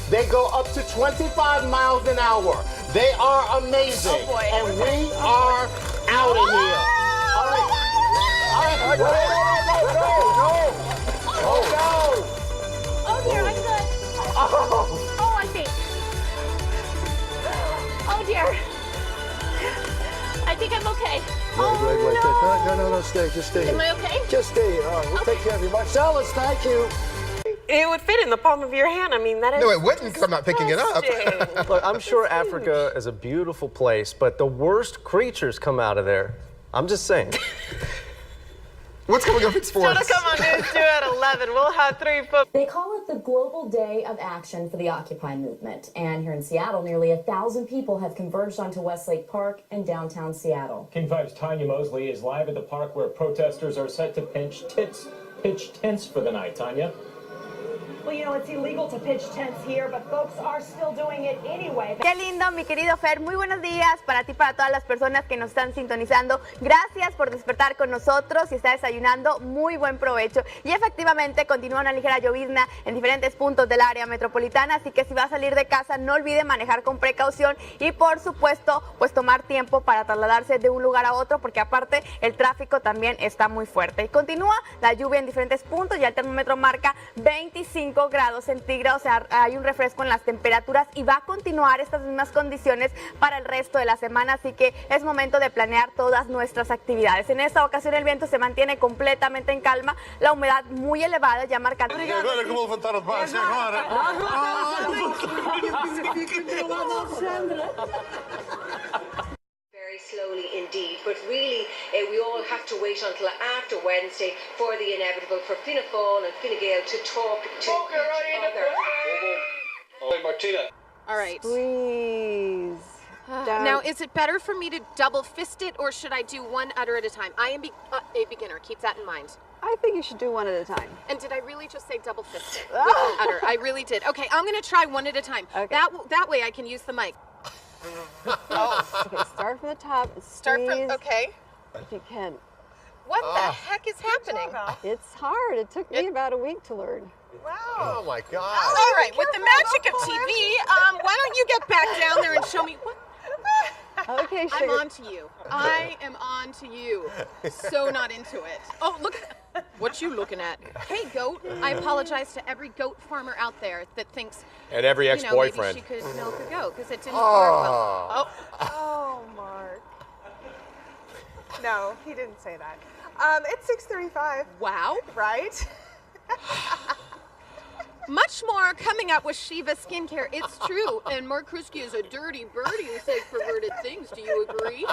They go up to 25 miles an hour. They are amazing. Oh boy. And we are out of here. All right. All right. No. Oh dear, I'm good. Oh, I think. Oh dear. I think I'm okay. Wait. No, stay. Just stay. Am I okay? Just stay. All right, we'll take care of you. Marcellus, thank you. It would fit in the palm of your hand. I mean, that is. No, it wouldn't because I'm not picking it up. Look, I'm sure Africa is a beautiful place, but the worst creatures come out of there. I'm just saying. What's coming up in sports? Come on, News 2 at 11. We'll have 3 football. They call it the Global Day of Action for the Occupy movement. And here in Seattle, nearly 1,000 people have converged onto Westlake Park in downtown Seattle. King 5's Tanya Mosley is live at the park where protesters are set to pitch tents for the night. Tanya? Well, you know, it's illegal to pitch tents here, but folks are still doing it anyway. Qué lindo, mi querido Fer. Muy buenos días para ti, para todas las personas que nos están sintonizando. Gracias por despertar con nosotros. Si está desayunando, muy buen provecho. Y efectivamente continúa una ligera llovizna en diferentes puntos del área metropolitana, así que si va a salir de casa, no olvide manejar con precaución y, por supuesto, pues tomar tiempo para trasladarse de un lugar a otro, porque aparte el tráfico también está muy fuerte. Y continúa la lluvia en diferentes puntos, ya el termómetro marca 25 grados centígrados, o sea, hay un refresco en las temperaturas y va a continuar estas mismas condiciones para el resto de la semana, así que es momento de planear todas nuestras actividades. En esta ocasión el viento se mantiene completamente en calma, la humedad muy elevada, ya marcada. Very slowly indeed, but really we all have to wait until after Wednesday for the inevitable, for Fianna Fáil and Fine Gael to talk to each other. Martina. All right. Please. Now, is it better for me to double fist it, or should I do one udder at a time? I am a beginner. Keep that in mind. I think you should do one at a time. And did I really just say double fist it with an udder? I really did. Okay, I'm going to try one at a time. Okay. That way I can use the mic. Okay, start from the top. Start from, okay. If you can. What the heck is happening? It's hard. It took me about a week to learn. Wow. Oh my God. All right, with the magic of TV, why don't you get back down there and show me what? Okay, sugar. I'm on to you. I am on to you. So not into it. Oh, look. What you looking at? Hey, goat. I apologize to every goat farmer out there that thinks. And every ex-boyfriend. Maybe she could milk a goat because it didn't work well. Oh, Mark. No, he didn't say that. It's 6:35. Wow. Right? Much more coming up with Shiva Skincare. It's true. And Mark Krusky is a dirty birdie who says perverted things. Do you agree?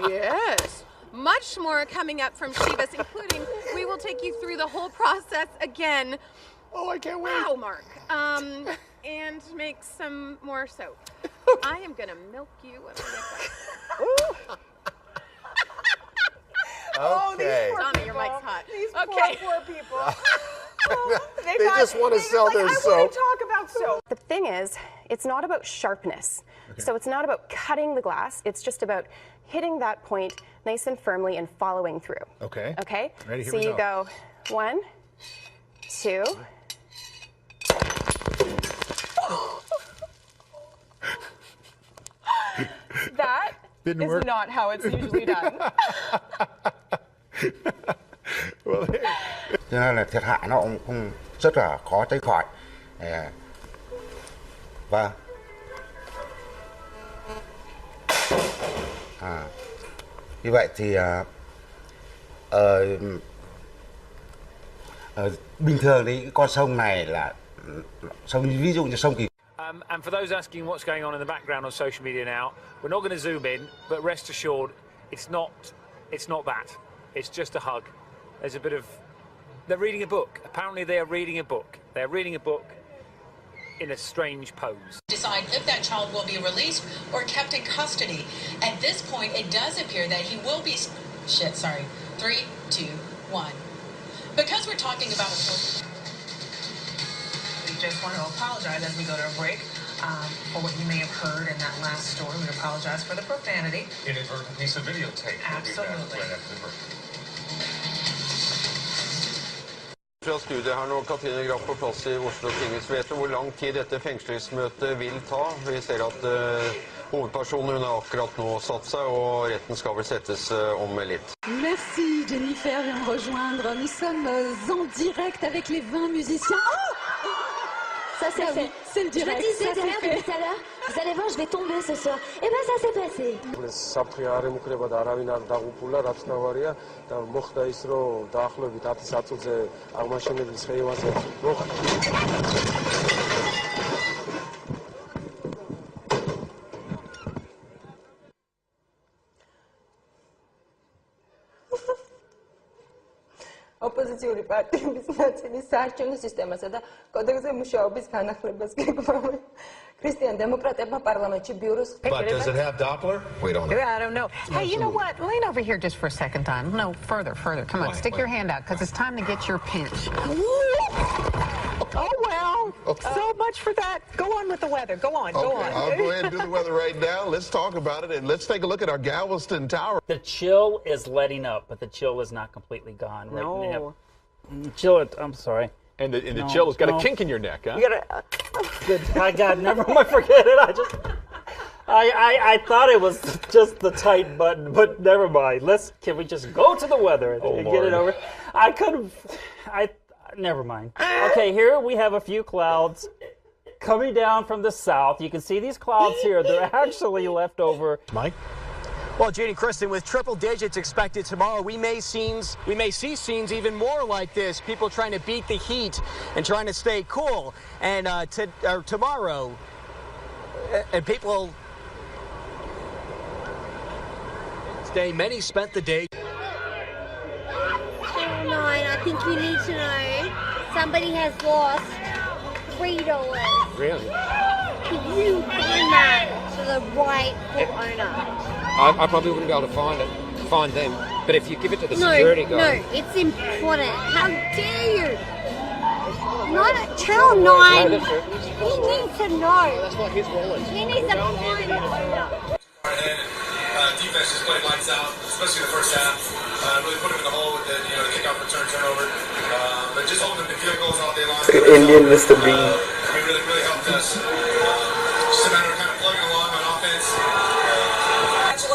Yes. Much more coming up from Shiva's, including we will take you through the whole process again. Oh, I can't wait. Wow, Mark. And make some more soap. I am going to milk you when I get back. Oh, these Okay. poor Donna, people. your mic's hot. These Okay. poor people. They just want to sell their I soap. want to talk about soap. The thing is, it's not about sharpness. So it's not about cutting the glass. It's just about hitting that point nice and firmly and following through. Okay. Okay? Ready, here so we you go 1, 2. That Didn't is work. not how it's usually done. Well, here. Cho nên là thiệt hại nó cũng rất là khó tránh khỏi. Vâng. Như vậy thì bình thường thì cái con sông này là sông, ví dụ như sông Kỳ. And for those asking what's going on in the background on social media now, we're not going to zoom in, but rest assured, it's not that. It's just a hug. There's a bit of. They're reading a book. Apparently, they are reading a book. They're reading a book in a strange pose. Decide if that child will be released or kept in custody. At this point, it does appear that he will be. Shit, sorry. 3, 2, 1. Because we're talking about a. We just want to apologize as we go to a break for what you may have heard in that last story. We apologize for the profanity. Inadvertent piece of videotape. Absolutely. We'll be back right after the break. Fra studiet her nå, Katrine Graff på plass I Oslo tinghus. Vet du hvor lang tid dette fengslingsmøtet vil ta? Vi ser at hovedpersonen hun har akkurat nå satt seg, og retten skal vel settes om litt. Merci Jennifer de me rejoindre. Nous sommes en direct avec les 20 musiciens. Oh ça s'est fait. C'est le direct. Je me disais derrière depuis tout à l'heure, vous allez voir, je vais tomber ce soir. Et ben ça s'est passé. საფრთხე არ ემუქრება და არავინ არ დაღუპულა, რაც თავარია და მოხდა ის, რომ დაახლოებით 10 საათზე აღმაშენებლის ხეივანზე ოპოზიციური პარტიების ნაწილი საარჩევნო სისტემასა და კოდექსზე მუშაობის განახლებას გეგმავენ. Christian Democratemma parlamentში ბიუროს. But does it have Doppler? We don't know. I don't know. Hey, you know what? Lean over here just for a second time. No, further. Come on, stick your hand out, because it's time to get your pinch. Oh, well, so much for that. Go on with the weather. Go on. I'll go ahead and do the weather right now. Let's talk about it, and let's take a look at our Galveston Tower. The chill is letting up, but the chill is not completely gone. Right No. now. Chill, I'm sorry. And the chill has got a kink in your neck, huh? You gotta, my God, never mind, forget it. I thought it was just the tight button, but never mind. Can we just go to the weather and get it over? Never mind. Okay, here we have a few clouds coming down from the south. You can see these clouds here. They're actually left over. Mike? Well, Janie Kristen, with triple digits expected tomorrow, we may see scenes even more like this. People trying to beat the heat and trying to stay cool. And tomorrow, and people stay. Many spent the day. Channel 9, I think you need to know somebody has lost $3. Really? Can you find that to the rightful owner? I probably wouldn't be able to find them. But if you give it to the security guy... No, it's important. How dare you? Not at Channel 9. He needs to know. That's not his wallet. He needs to find the owner. Defense just played lights out, especially the first half. Really put him in the hole with the kickoff return turnover. But just holding the field goals all day long. Indian Mr. Bean. Really helped us. Just a matter of kind of plugging along on offense.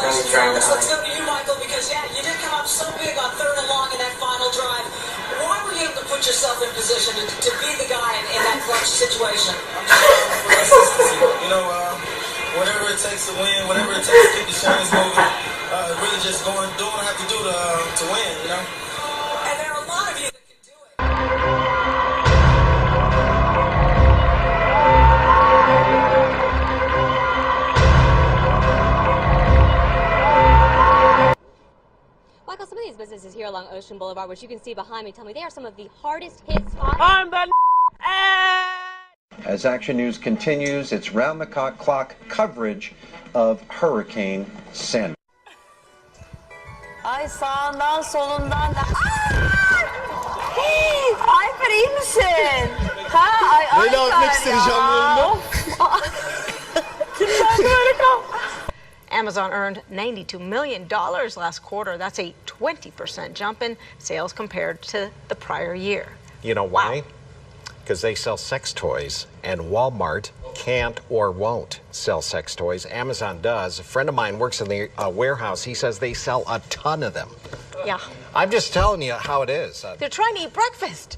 Congratulations. Let's go to you, Michael, because you did come up so big on 3rd and long in that final drive. Why were you able to put yourself in position to be the guy in that clutch situation? Whatever it takes to win, whatever it takes to keep the chains moving, really just doing what I have to do to win, And there are a lot of you that can do it. Michael, some of these businesses here along Ocean Boulevard, which you can see behind me, tell me they are some of the hardest hit spots. I'm the As Action News continues its round-the-clock coverage of Hurricane Sandy. Ay sağından solundan da. Alper iyi misin? Ha ay Beni atmak isteyeceğim Amazon earned $92 million last quarter. That's a 20% jump in sales compared to the prior year. You know why? Because they sell sex toys, and Walmart can't or won't sell sex toys. Amazon does. A friend of mine works in the warehouse. He says they sell a ton of them. Yeah. I'm just telling you how it is. They're trying to eat breakfast.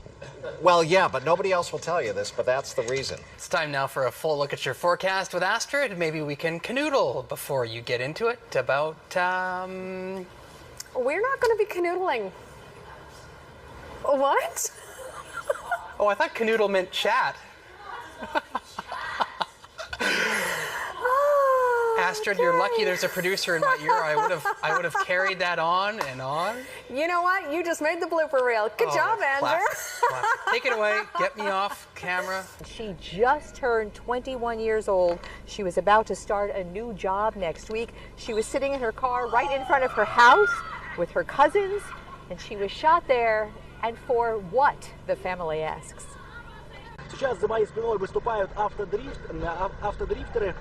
Well, yeah, but nobody else will tell you this, but that's the reason. It's time now for a full look at your forecast with Astrid. Maybe we can canoodle before you get into it about, We're not going to be canoodling. What? Oh, I thought canoodle meant chat. Astrid, you're lucky there's a producer in my ear. I would have carried that on and on. You know what? You just made the blooper reel. Good job, Andrew. Take it away. Get me off camera. She just turned 21 years old. She was about to start a new job next week. She was sitting in her car right in front of her house with her cousins, and she was shot there. And for what, the family asks. Сейчас за моей спиной выступают автодрифтеры.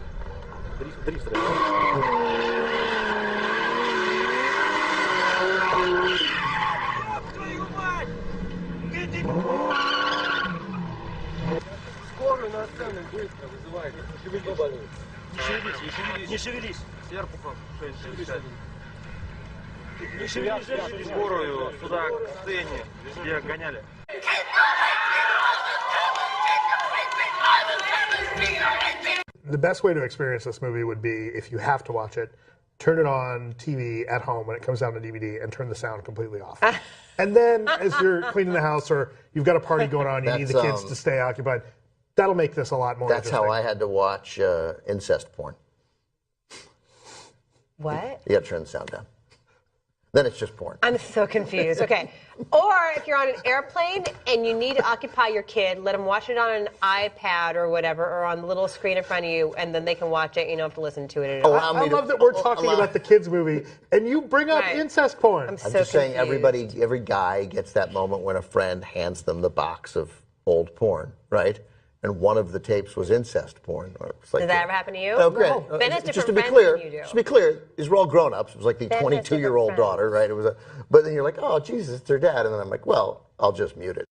Скорую на сцену быстро вызывайте. Не шевелись. Сверху не шевелись. Скорую сюда, к сцене, где гоняли. The best way to experience this movie would be, if you have to watch it, turn it on TV at home when it comes down to DVD and turn the sound completely off. And then as you're cleaning the house or you've got a party going on, you need the kids to stay occupied, that'll make this a lot more That's interesting. how I had to watch incest porn. What? You got to turn the sound down. Then it's just porn. I'm so confused. Okay. Or if you're on an airplane and you need to occupy your kid, let them watch it on an iPad or whatever, or on the little screen in front of you, and then they can watch it. You don't have to listen to it at all. I love that we're talking about the kids' movie, and you bring up incest porn. I'm just saying every guy gets that moment when a friend hands them the box of old porn, right? And one of the tapes was incest porn. Like Did that ever happen to you? Oh, great. Ben has Just different to be friends clear, than you do. just to be clear, these were all grown-ups. It was like the Ben has 22-year-old different daughter, right? It was but then you're like, oh, Jesus, it's their dad. And then I'm like, well, I'll just mute it.